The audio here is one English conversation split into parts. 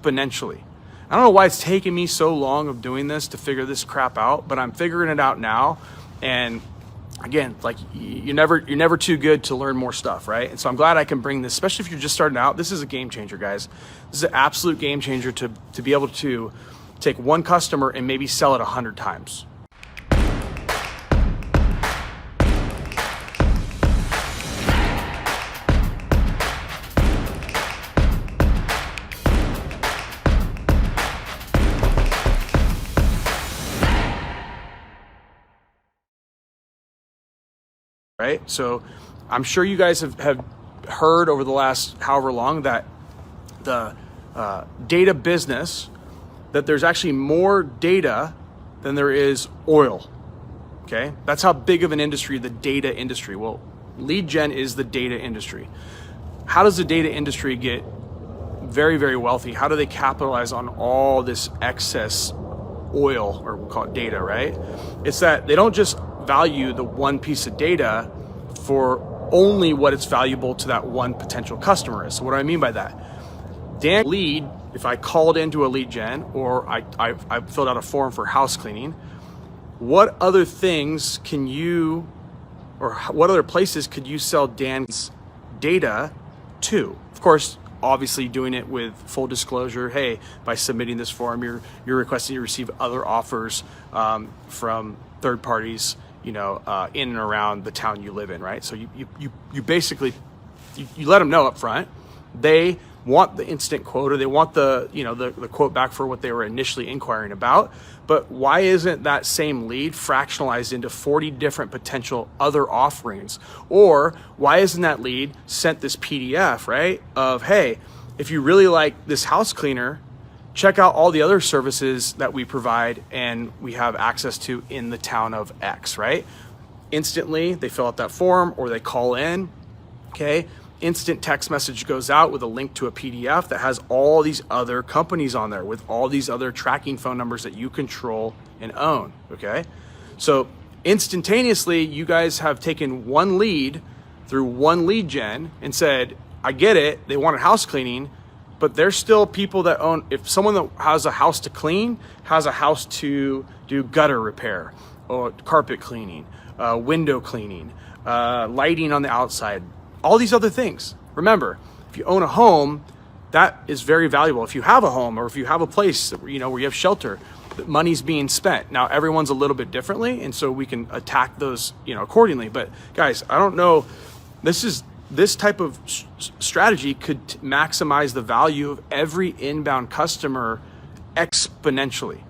exponentially. I don't know why it's taken me so long of doing this to figure this crap out, but I'm figuring it out now. And again, like you're never too good to learn more stuff, right? And so I'm glad I can bring this, especially if you're just starting out. This is a game changer, guys. This is an absolute game changer to be able to take one customer and maybe sell it 100 times. Right? So I'm sure you guys have heard over the last however long that the data business, that there's actually more data than there is oil. Okay? That's how big of an industry the data industry. Well, lead gen is the data industry. How does the data industry get very, very wealthy? How do they capitalize on all this excess oil, or we'll call it data, right? It's that they don't just value the one piece of data for only what it's valuable to that one potential customer is. So what do I mean by that? Dan lead, if I called into a lead gen or I filled out a form for house cleaning, what other things can you, or what other places could you sell Dan's data to? Of course, obviously doing it with full disclosure. Hey, by submitting this form, you're requesting to receive other offers from third parties, in and around the town you live in, right? So you basically you let them know up front. They want the instant quote, or they want the quote back for what they were initially inquiring about. But why isn't that same lead fractionalized into 40 different potential other offerings? Or why isn't that lead sent this PDF, right? Of, hey, if you really like this house cleaner, check out all the other services that we provide and we have access to in the town of X, right? Instantly, they fill out that form or they call in, okay? Instant text message goes out with a link to a PDF that has all these other companies on there with all these other tracking phone numbers that you control and own, okay? So instantaneously, you guys have taken one lead through one lead gen and said, I get it, they wanted house cleaning, but there's still people that own, if someone that has a house to clean, has a house to do gutter repair or carpet cleaning, window cleaning, lighting on the outside, all these other things. Remember, if you own a home, that is very valuable. If you have a home or if you have a place, where you have shelter, the money's being spent. Now, everyone's a little bit differently, and so we can attack those, accordingly. But guys, I don't know, this type of strategy could maximize the value of every inbound customer exponentially.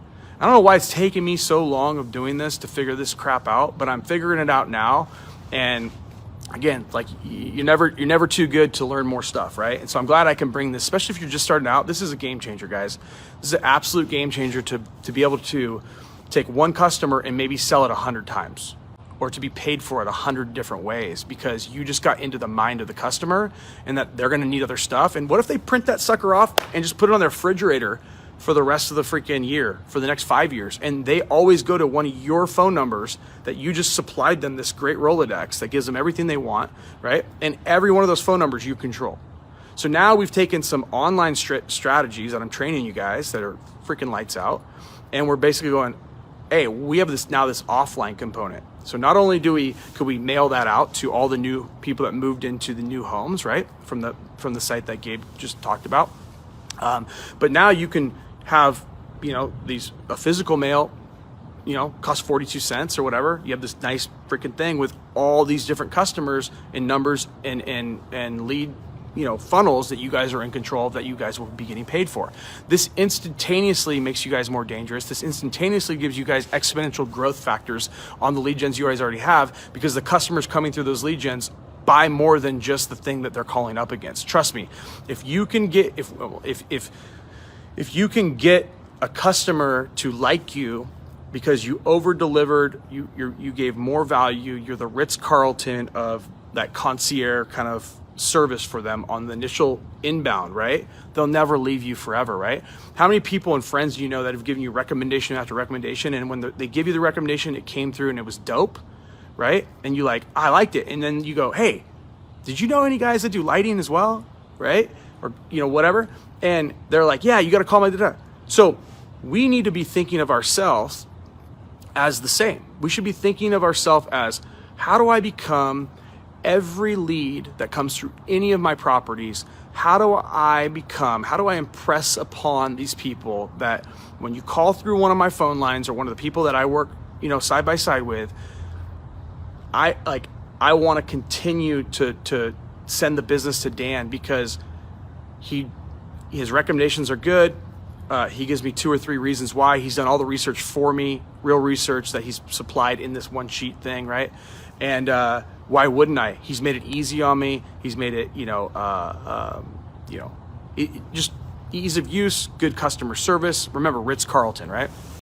I don't know why it's taken me so long of doing this to figure this crap out, but I'm figuring it out now. And again, like you're never too good to learn more stuff, right? And so I'm glad I can bring this, especially if you're just starting out. This is a game changer, guys. This is an absolute game changer to be able to take one customer and maybe sell it 100 times, or to be paid for it 100 different ways, because you just got into the mind of the customer and that they're going to need other stuff. And what if they print that sucker off and just put it on their refrigerator for the rest of the freaking year, for the next 5 years, and they always go to one of your phone numbers that you just supplied them this great Rolodex that gives them everything they want, right? And every one of those phone numbers you control. So now we've taken some online strategies that I'm training you guys that are freaking lights out, and we're basically going, hey, we have this offline component. So not only could we mail that out to all the new people that moved into the new homes, right, from the site that Gabe just talked about, but now you can have a physical mail, costs 42 cents or whatever. You have this nice freaking thing with all these different customers and numbers and lead funnels that you guys are in control of, that you guys will be getting paid for. This instantaneously makes you guys more dangerous. This instantaneously gives you guys exponential growth factors on the lead gens you guys already have, because the customers coming through those lead gens buy more than just the thing that they're calling up against. Trust me, if you can get if you can get a customer to like you because you over delivered, you gave more value, you're the Ritz-Carlton of that concierge kind of service for them on the initial inbound, right? They'll never leave you forever, right? How many people and friends do you know that have given you recommendation after recommendation, and when they give you the recommendation, it came through and it was dope, right? And you like, I liked it. And then you go, hey, did you know any guys that do lighting as well, right? or whatever, and they're like, yeah, you got to call my dad. So we need to be thinking of ourselves as the same. We should be thinking of ourselves as, how do I become every lead that comes through any of my properties? How do I impress upon these people that when you call through one of my phone lines or one of the people that I work, side by side with, I want to continue to send the business to Dan because his recommendations are good. He gives me 2 or 3 reasons why. He's done all the research for me, real research that he's supplied in this one sheet thing, right? And why wouldn't I? He's made it easy on me. He's made it, just ease of use, good customer service. Remember, Ritz-Carlton, right?